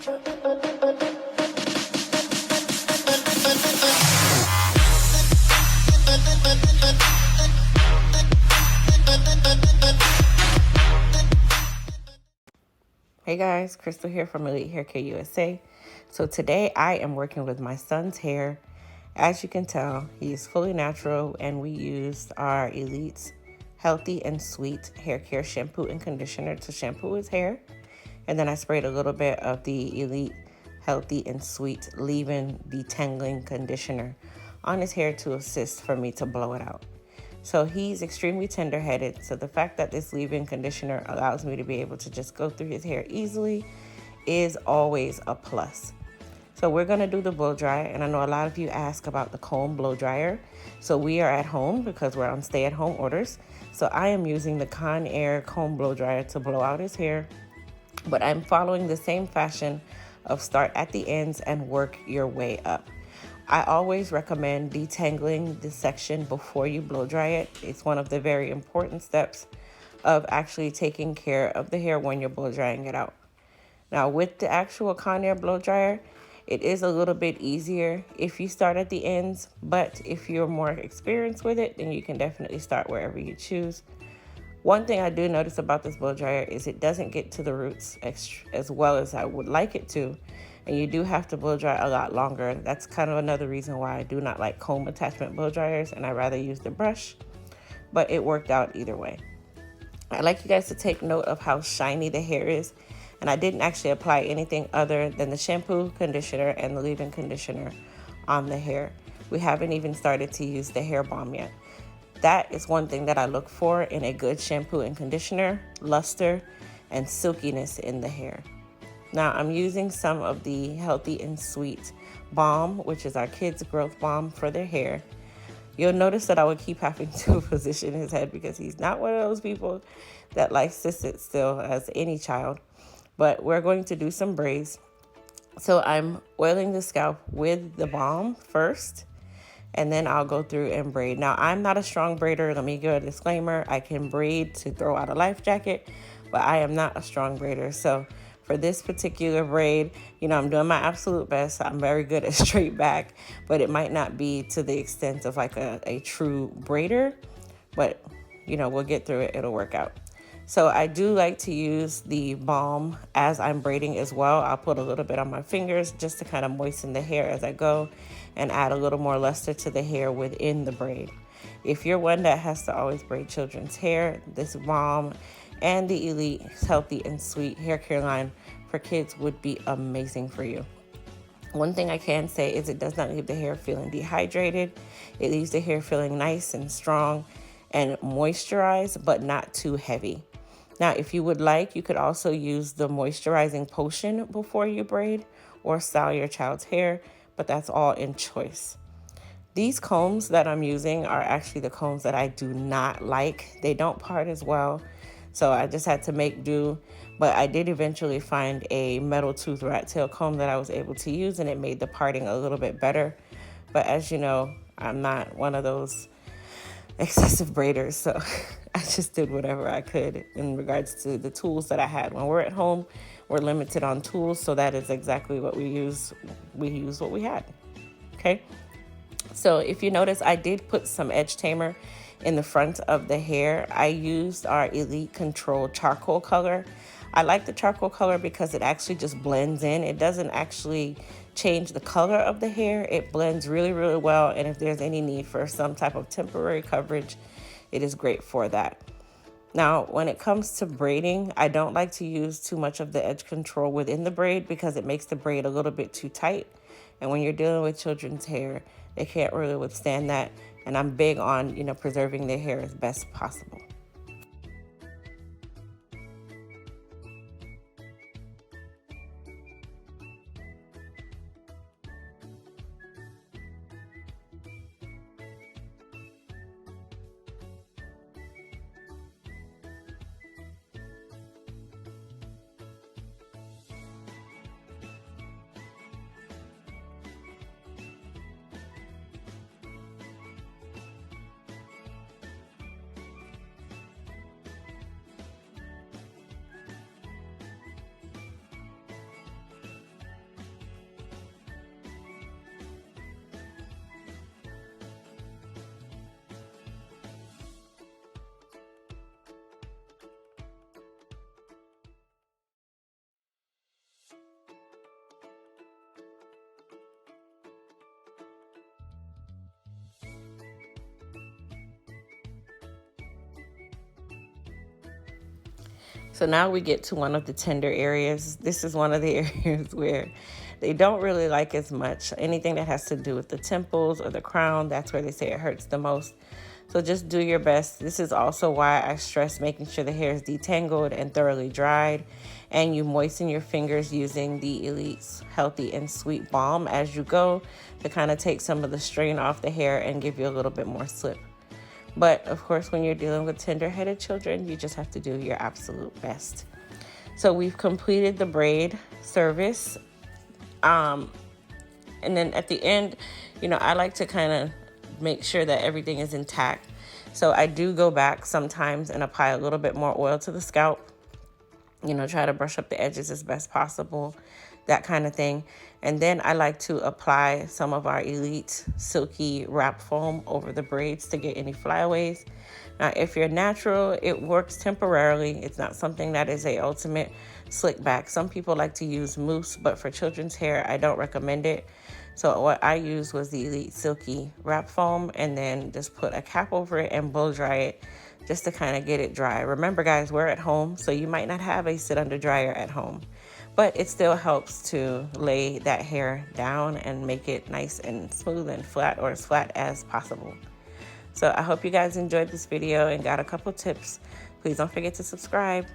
Hey guys, Crystal here from Elite Hair Care USA. So today I am working with my son's hair. As you can tell, he is fully natural and we used our Elite's Healthy and Sweet Hair Care Shampoo and Conditioner to shampoo his hair. And then I sprayed a little bit of the Elite Healthy and Sweet Leave-In Detangling Conditioner on his hair to assist for me to blow it out. So he's extremely tender-headed. So the fact that this leave-in conditioner allows me to be able to just go through his hair easily is always a plus. So we're going to do the blow dry. And I know a lot of you ask about the comb blow dryer. So we are at home because we're on stay-at-home orders. So I am using the Conair comb blow dryer to blow out his hair. But I'm following the same fashion of start at the ends and work your way up. I always recommend detangling the section before you blow dry it. It's one of the very important steps of actually taking care of the hair when you're blow drying it out. Now with the actual Conair blow dryer, it is a little bit easier if you start at the ends, but if you're more experienced with it, then you can definitely start wherever you choose. One thing I do notice about this blow dryer is it doesn't get to the roots as well as I would like it to. And you do have to blow dry a lot longer. That's kind of another reason why I do not like comb attachment blow dryers and I rather use the brush, but it worked out either way. I'd like you guys to take note of how shiny the hair is. And I didn't actually apply anything other than the shampoo, conditioner, and the leave-in conditioner on the hair. We haven't even started to use the hair balm yet. That is one thing that I look for in a good shampoo and conditioner: luster and silkiness in the hair. Now I'm using some of the Healthy and Sweet Balm, which is our kids' growth balm for their hair. You'll notice that I would keep having to position his head because he's not one of those people that likes to sit still as any child. But we're going to do some braids. So I'm oiling the scalp with the balm first, and then I'll go through and braid. Now, I'm not a strong braider. Let me give a disclaimer. I can braid to throw out a life jacket, but I am not a strong braider. So for this particular braid, I'm doing my absolute best. I'm very good at straight back, but it might not be to the extent of like a true braider, but we'll get through it. It'll work out. So I do like to use the balm as I'm braiding as well. I'll put a little bit on my fingers just to kind of moisten the hair as I go and add a little more luster to the hair within the braid. If you're one that has to always braid children's hair, this balm and the Elite Healthy and Sweet hair care line for kids would be amazing for you. One thing I can say is it does not leave the hair feeling dehydrated. It leaves the hair feeling nice and strong and moisturized, but not too heavy. Now, if you would like, you could also use the moisturizing potion before you braid or style your child's hair, but that's all in choice. These combs that I'm using are actually the combs that I do not like. They don't part as well, so I just had to make do. But I did eventually find a metal tooth rat tail comb that I was able to use, and it made the parting a little bit better. But as you know, I'm not one of those excessive braiders, so I just did whatever I could in regards to the tools that I had. When we're at home, we're limited on tools, so that is exactly what we use. We use what we had. Okay, so if you notice, I did put some edge tamer in the front of the hair. I used our Elite Control charcoal color. I like the charcoal color because it actually just blends in. It doesn't actually change the color of the hair. It blends really, really well. And if there's any need for some type of temporary coverage, it is great for that. Now, when it comes to braiding, I don't like to use too much of the edge control within the braid because it makes the braid a little bit too tight. And when you're dealing with children's hair, they can't really withstand that. And I'm big on, preserving their hair as best possible. So now we get to one of the tender areas. This is one of the areas where they don't really like as much. Anything that has to do with the temples or the crown, that's where they say it hurts the most. So just do your best. This is also why I stress making sure the hair is detangled and thoroughly dried. And you moisten your fingers using the Elite's Healthy and Sweet Balm as you go to kind of take some of the strain off the hair and give you a little bit more slip. But of course, when you're dealing with tender-headed children, you just have to do your absolute best. So we've completed the braid service. And then at the end, I like to kind of make sure that everything is intact. So I do go back sometimes and apply a little bit more oil to the scalp. Try to brush up the edges as best possible, that kind of thing. And then I like to apply some of our Elite Silky wrap foam over the braids to get any flyaways. Now, if you're natural, it works temporarily. It's not something that is a ultimate slick back. Some people like to use mousse, but for children's hair, I don't recommend it. So what I used was the Elite Silky wrap foam, and then just put a cap over it and blow dry it just to kind of get it dry. Remember, guys, we're at home, so you might not have a sit under dryer at home, but it still helps to lay that hair down and make it nice and smooth and flat, or as flat as possible. So I hope you guys enjoyed this video and got a couple tips. Please don't forget to subscribe.